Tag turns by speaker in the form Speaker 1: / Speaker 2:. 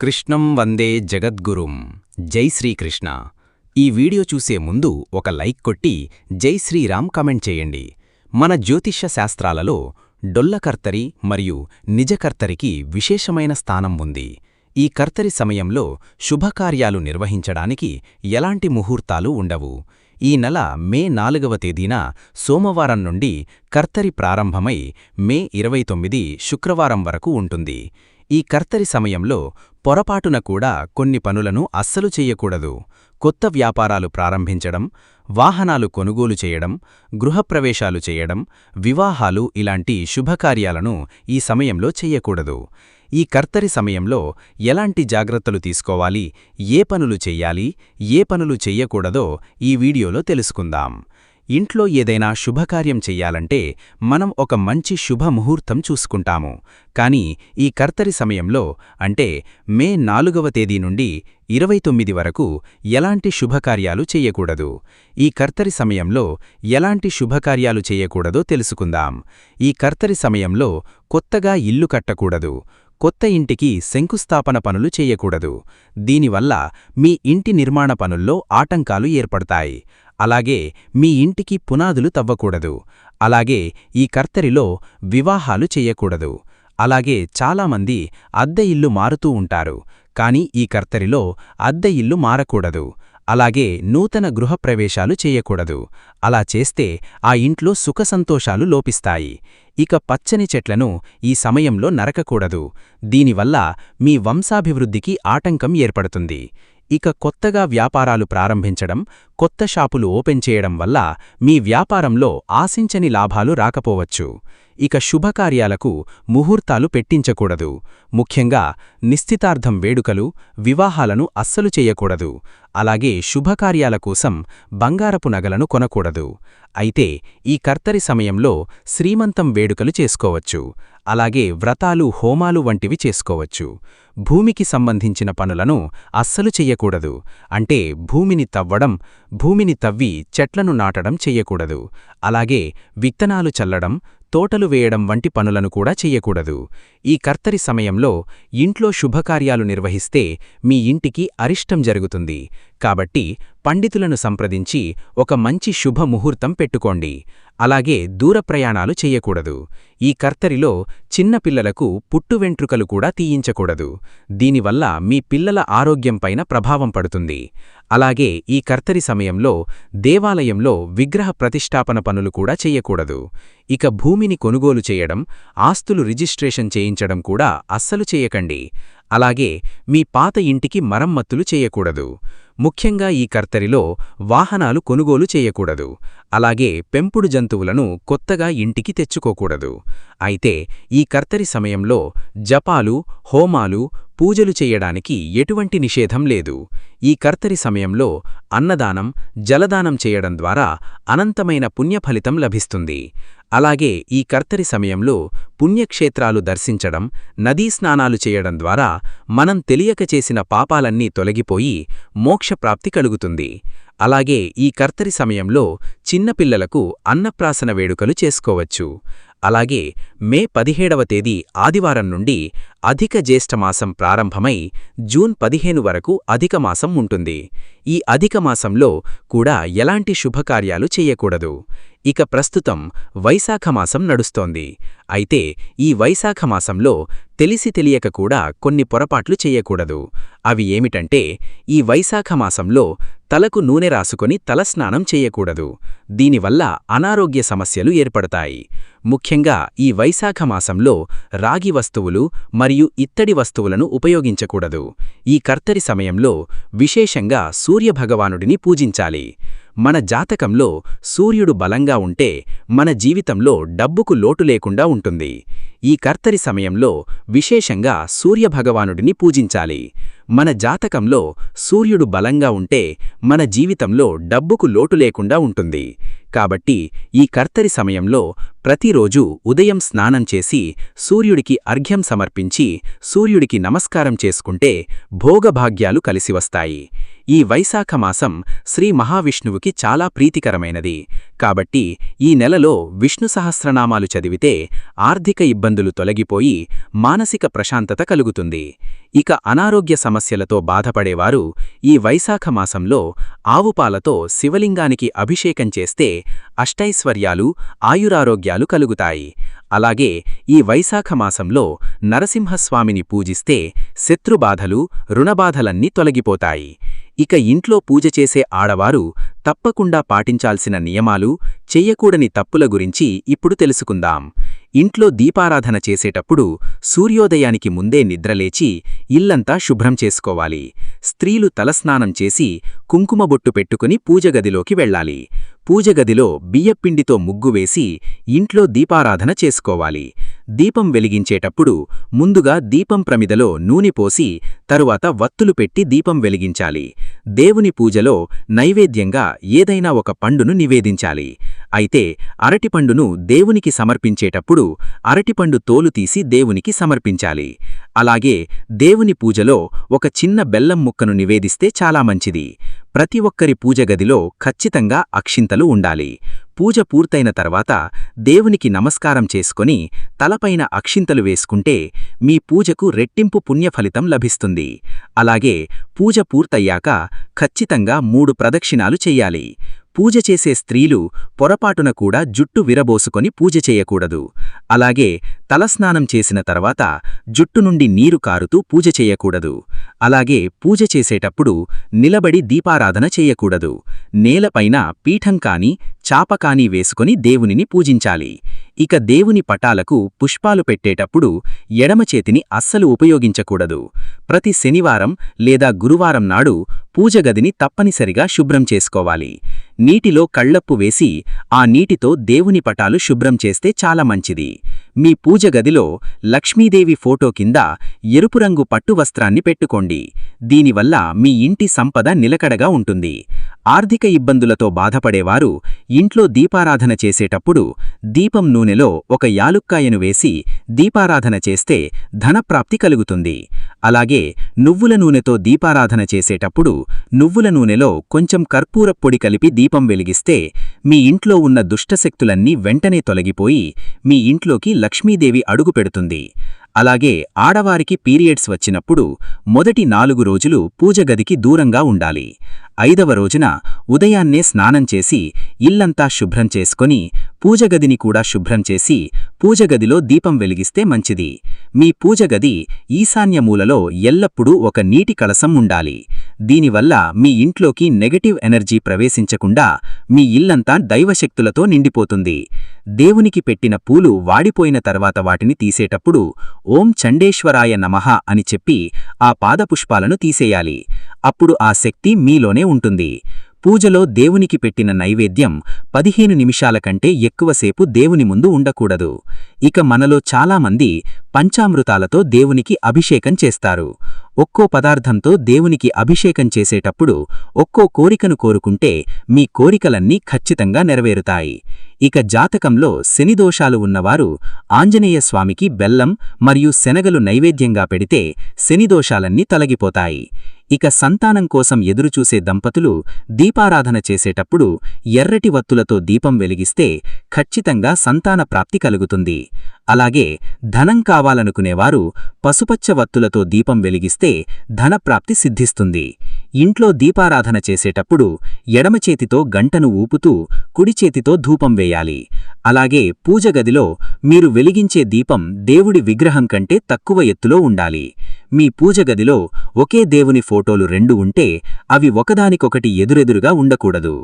Speaker 1: కృష్ణం వందే జగద్గురుం. జై శ్రీకృష్ణ. ఈ వీడియో చూసే ముందు ఒక లైక్ కొట్టి జై శ్రీరామ్ కామెంట్ చేయండి. మన జ్యోతిష్య శాస్త్రాలలో డొల్లకర్తరి మరియు నిజకర్తరికి విశేషమైన స్థానం ఉంది. ఈ కర్తరి సమయంలో శుభకార్యాలు నిర్వహించడానికి ఎలాంటి ముహూర్తాలు ఉండవు. ఈ నెల మే 4వ తేదీన సోమవారం నుండి కర్తరి ప్రారంభమై మే 29 శుక్రవారం వరకు ఉంటుంది. ఈ కర్తరి సమయంలో పొరపాటున కూడా కొన్ని పనులను అస్సలు చెయ్యకూడదు. కొత్త వ్యాపారాలు ప్రారంభించడం, వాహనాలు కొనుగోలు చేయడం, గృహప్రవేశాలు చేయడం, వివాహాలు ఇలాంటి శుభకార్యాలను ఈ సమయంలో చెయ్యకూడదు. ఈ కర్తరి సమయంలో ఎలాంటి జాగ్రత్తలు తీసుకోవాలి, ఏ పనులు చెయ్యాలి, ఏ పనులు చెయ్యకూడదో ఈ వీడియోలో తెలుసుకుందాం. ఇంట్లో ఏదైనా శుభకార్యం చెయ్యాలంటే మనం ఒక మంచి శుభముహూర్తం చూసుకుంటాము. కానీ ఈ కర్తరి సమయంలో అంటే మే 4వ తేదీ నుండి 29 వరకు ఎలాంటి శుభకార్యాలు చెయ్యకూడదు. ఈ కర్తరి సమయంలో ఎలాంటి శుభకార్యాలు చెయ్యకూడదో తెలుసుకుందాం. ఈ కర్తరి సమయంలో కొత్తగా ఇల్లు కట్టకూడదు. కొత్త ఇంటికి శంకుస్థాపన పనులు చెయ్యకూడదు. దీనివల్ల మీ ఇంటి నిర్మాణ పనుల్లో ఆటంకాలు ఏర్పడతాయి. అలాగే మీ ఇంటికి పునాదులు తవ్వకూడదు. అలాగే ఈ కర్తరిలో వివాహాలు చెయ్యకూడదు. అలాగే చాలామంది అద్దె ఇల్లు మారుతూ ఉంటారు. కానీ ఈ కర్తరిలో అద్దె ఇల్లు మారకూడదు. అలాగే నూతన గృహప్రవేశాలు చెయ్యకూడదు. అలా చేస్తే ఆ ఇంట్లో సుఖసంతోషాలు లోపిస్తాయి. ఇక పచ్చని చెట్లను ఈ సమయంలో నరకకూడదు. దీనివల్ల మీ వంశాభివృద్ధికి ఆటంకం ఏర్పడుతుంది. ఇక కొత్తగా వ్యాపారాలు ప్రారంభించడం, కొత్త షాపులు ఓపెన్ చేయడం వల్ల మీ వ్యాపారంలో ఆశించని లాభాలు రాకపోవచ్చు. ఇక శుభకార్యాలకు ముహూర్తాలు పెట్టించకూడదు. ముఖ్యంగా నిశ్చితార్థం వేడుకలు, వివాహాలను అస్సలు చెయ్యకూడదు. అలాగే శుభకార్యాల కోసం బంగారపు నగలను కొనకూడదు. అయితే ఈ కర్తరి సమయంలో శ్రీమంతం వేడుకలు చేసుకోవచ్చు. అలాగే వ్రతాలు, హోమాలు వంటివి చేసుకోవచ్చు. భూమికి సంబంధించిన పనులను అస్సలు చెయ్యకూడదు. అంటే భూమిని తవ్వడం, భూమిని తవ్వి చెట్లను నాటడం చెయ్యకూడదు. అలాగే విత్తనాలు చల్లడం, తోటలు వేయడం వంటి పనులను కూడా చెయ్యకూడదు. ఈ కర్తరి సమయంలో ఇంట్లో శుభకార్యాలు నిర్వహిస్తే మీ ఇంటికి అరిష్టం జరుగుతుంది. కాబట్టి పండితులను సంప్రదించి ఒక మంచి శుభముహూర్తం పెట్టుకోండి. అలాగే దూర ప్రయాణాలు చెయ్యకూడదు. ఈ కర్తరిలో చిన్నపిల్లలకు పుట్టువెంట్రుకలు కూడా తీయించకూడదు. దీనివల్ల మీ పిల్లల ఆరోగ్యంపైన ప్రభావం పడుతుంది. అలాగే ఈ కర్తరి సమయంలో దేవాలయంలో విగ్రహ ప్రతిష్ఠాపన పనులు కూడా చెయ్యకూడదు. ఇక భూమిని కొనుగోలు చేయడం, ఆస్తులు రిజిస్ట్రేషన్ చేయించడం కూడా అస్సలు చెయ్యకండి. అలాగే మీ పాత ఇంటికి మరమ్మతులు చెయ్యకూడదు. ముఖ్యంగా ఈ కర్తరిలో వాహనాలు కొనుగోలు చేయకూడదు. అలాగే పెంపుడు జంతువులను కొత్తగా ఇంటికి తెచ్చుకోకూడదు. అయితే ఈ కర్తరి సమయంలో జపాలు, హోమాలు, పూజలు చెయ్యడానికి ఎటువంటి నిషేధం లేదు. ఈ కర్తరి సమయంలో అన్నదానం, జలదానం చేయడం ద్వారా అనంతమైన పుణ్యఫలితం లభిస్తుంది. అలాగే ఈ కర్తరి సమయంలో పుణ్యక్షేత్రాలు దర్శించడం, నదీ స్నానాలు చేయడం ద్వారా మనం తెలియక చేసిన పాపాలన్నీ తొలగిపోయి మోక్షప్రాప్తి కలుగుతుంది. అలాగే ఈ కర్తరి సమయంలో చిన్నపిల్లలకు అన్నప్రాసన వేడుకలు చేసుకోవచ్చు. అలాగే మే 17వ తేదీ ఆదివారం నుండి అధిక జ్యేష్ఠమాసం ప్రారంభమై జూన్ 15 వరకు అధికమాసం ఉంటుంది. ఈ అధికమాసంలో కూడా ఎలాంటి శుభకార్యాలు చెయ్యకూడదు. ఇక ప్రస్తుతం వైశాఖమాసం నడుస్తోంది. అయితే ఈ వైశాఖమాసంలో తెలిసి తెలియక కూడా కొన్ని పొరపాట్లు చెయ్యకూడదు. అవి ఏమిటంటే ఈ వైశాఖమాసంలో తలకు నూనె రాసుకొని తలస్నానం చెయ్యకూడదు. దీనివల్ల అనారోగ్య సమస్యలు ఏర్పడతాయి. ముఖ్యంగా ఈ వైశాఖమాసంలో రాగి వస్తువులు మరియు ఇత్తడి వస్తువులను ఉపయోగించకూడదు. ఈ కర్తరి సమయంలో విశేషంగా సూర్యభగవానుడిని పూజించాలి. మన జాతకంలో సూర్యుడు బలంగా ఉంటే మన జీవితంలో డబ్బుకు లోటు లేకుండా ఉంటుంది. ఈ కర్తరి సమయంలో విశేషంగా సూర్యభగవానుడిని పూజించాలి. మన జాతకంలో సూర్యుడు బలంగా ఉంటే మన జీవితంలో డబ్బుకు లోటు లేకుండా ఉంటుంది. కాబట్టి ఈ కర్తరి సమయంలో ప్రతిరోజూ ఉదయం స్నానం చేసి సూర్యుడికి అర్ఘ్యం సమర్పించి సూర్యుడికి నమస్కారం చేసుకుంటే భోగభాగ్యాలు కలిసివస్తాయి. ఈ వైశాఖ మాసం శ్రీ మహావిష్ణువుకి చాలా ప్రీతికరమైనది. కాబట్టి ఈ నెలలో విష్ణు సహస్రనామాలు చదివితే ఆర్థిక ఇబ్బందులు తొలగిపోయి మానసిక ప్రశాంతత కలుగుతుంది. ఇక అనారోగ్య సమస్యలతో బాధపడేవారు ఈ వైశాఖ మాసంలో ఆవుపాలతో శివలింగానికి అభిషేకం చేస్తే అష్టైశ్వర్యాలు, ఆయురారోగ్యాలు కలుగుతాయి. అలాగే ఈ వైశాఖ మాసంలో నరసింహస్వామిని పూజిస్తే శత్రుబాధలు, రుణబాధలన్నీ తొలగిపోతాయి. ఇక ఇంట్లో పూజ చేసే ఆడవారు తప్పకుండా పాటించాల్సిన నియమాలు, చెయ్యకూడని తప్పుల గురించి ఇప్పుడు తెలుసుకుందాం. ఇంట్లో దీపారాధన చేసేటప్పుడు సూర్యోదయానికి ముందే నిద్రలేచి ఇల్లంతా శుభ్రం చేసుకోవాలి. స్త్రీలు తలస్నానం చేసి కుంకుమబొట్టు పెట్టుకుని పూజగదిలోకి వెళ్ళాలి. పూజగదిలో బియ్యపిండితో ముగ్గు వేసి ఇంట్లో దీపారాధన చేసుకోవాలి. దీపం వెలిగించేటప్పుడు ముందుగా దీపం ప్రమిదలో నూనె పోసి తరువాత వత్తులు పెట్టి దీపం వెలిగించాలి. దేవుని పూజలో నైవేద్యంగా ఏదైనా ఒక పండును నివేదించాలి. అయితే అరటిపండును దేవునికి సమర్పించేటప్పుడు అరటిపండు తోలు తీసి దేవునికి సమర్పించాలి. అలాగే దేవుని పూజలో ఒక చిన్న బెల్లం ముక్కను నివేదిస్తే చాలా మంచిది. ప్రతి ఒక్కరి పూజగదిలో ఖచ్చితంగా అక్షింతలు ఉండాలి. పూజ పూర్తయిన తర్వాత దేవునికి నమస్కారం చేసుకొని తలపైన అక్షింతలు వేసుకుంటే మీ పూజకు రెట్టింపు పుణ్యఫలితం లభిస్తుంది. అలాగే పూజ పూర్తయ్యాక ఖచ్చితంగా 3 ప్రదక్షిణాలు చెయ్యాలి. పూజ చేసే స్త్రీలు పొరపాటున కూడా జుట్టు విరబోసుకొని పూజ చేయకూడదు. అలాగే తలస్నానం చేసిన తర్వాత జుట్టు నుండి నీరు కారుతూ పూజ చేయకూడదు. అలాగే పూజ చేసేటప్పుడు నిలబడి దీపారాధన చేయకూడదు. నేలపైన పీఠం కాని, చాప కాని వేసుకొని దేవునిని పూజించాలి. ఇక దేవుని పటాలకు పుష్పాలు పెట్టేటప్పుడు ఎడమ చేతిని అస్సలు ఉపయోగించకూడదు. ప్రతి శనివారం లేదా గురువారం నాడు పూజగదిని తప్పనిసరిగా శుభ్రం చేసుకోవాలి. నీటిలో కళ్లప్పు వేసి ఆ నీటితో దేవుని పటాలు శుభ్రం చేస్తే చాలా మంచిది. మీ పూజగదిలో లక్ష్మీదేవి ఫోటో కింద ఎరుపు రంగు పట్టు వస్త్రాన్ని పెట్టుకోండి. దీనివల్ల మీ ఇంటి సంపద నిలకడగా ఉంటుంది. ఆర్థిక ఇబ్బందులతో బాధపడేవారు ఇంట్లో దీపారాధన చేసేటప్పుడు దీపం నూనెలో ఒక యాలుక్కాయను వేసి దీపారాధన చేస్తే ధనప్రాప్తి కలుగుతుంది. అలాగే నువ్వుల నూనెతో దీపారాధన చేసేటప్పుడు నువ్వుల నూనెలో కొంచెం కర్పూరపు పొడి కలిపి దీపం వెలిగిస్తే మీ ఇంట్లో ఉన్న దుష్టశక్తులన్నీ వెంటనే తొలగిపోయి మీ ఇంట్లోకి లక్ష్మీదేవి అడుగు పెడుతుంది. అలాగే ఆడవారికి పీరియడ్స్ వచ్చినప్పుడు మొదటి 4 రోజులు పూజగదికి దూరంగా ఉండాలి. 5వ రోజున ఉదయాన్నే స్నానం చేసి ఇల్లంతా శుభ్రం చేసుకొని పూజగదిని కూడా శుభ్రం చేసి పూజగదిలో దీపం వెలిగిస్తే మంచిది. మీ పూజగది ఈశాన్య మూలలో ఎల్లప్పుడూ ఒక నీటి కలశం ఉండాలి. దీనివల్ల మీ ఇంట్లోకి నెగటివ్ ఎనర్జీ ప్రవేశించకుండా మీ ఇల్లంతా దైవశక్తులతో నిండిపోతుంది. దేవునికి పెట్టిన పూలు వాడిపోయిన తర్వాత వాటిని తీసేటప్పుడు ఓం చండేశ్వరాయ నమః అని చెప్పి ఆ పాదపుష్పాలను తీసేయాలి. అప్పుడు ఆ శక్తి మీలోనే ఉంటుంది. పూజలో దేవునికి పెట్టిన నైవేద్యం 15 నిమిషాల కంటే ఎక్కువసేపు దేవుని ముందు ఉండకూడదు. ఇక మనలో చాలామంది పంచామృతాలతో దేవునికి అభిషేకం చేస్తారు. ఒక్కో పదార్థంతో దేవునికి అభిషేకం చేసేటప్పుడు ఒక్కో కోరికను కోరుకుంటే మీ కోరికలన్నీ ఖచ్చితంగా నెరవేరుతాయి. ఇక జాతకంలో శనిదోషాలు ఉన్నవారు ఆంజనేయస్వామికి బెల్లం మరియు శనగలు నైవేద్యంగా పెడితే శనిదోషాలన్నీ తొలగిపోతాయి. ఇక సంతానం కోసం ఎదురుచూసే దంపతులు దీపారాధన చేసేటప్పుడు ఎర్రటి వత్తులతో దీపం వెలిగిస్తే ఖచ్చితంగా సంతాన ప్రాప్తి కలుగుతుంది. అలాగే ధనం కావాలనుకునేవారు పసుపచ్చ వత్తులతో దీపం వెలిగిస్తే ధనప్రాప్తి సిద్ధిస్తుంది. ఇంట్లో దీపారాధన చేసేటప్పుడు ఎడమ చేతితో గంటను ఊపుతూ కుడి చేతితో ధూపం వేయాలి. అలాగే పూజగదిలో మీరు వెలిగించే దీపం దేవుడి విగ్రహం కంటే తక్కువ ఎత్తులో ఉండాలి. మీ పూజగదిలో ఒకే దేవుని ఫోటోలు 2 ఉంటే అవి ఒకదానికొకటి ఎదురెదురుగా ఉండకూడదు.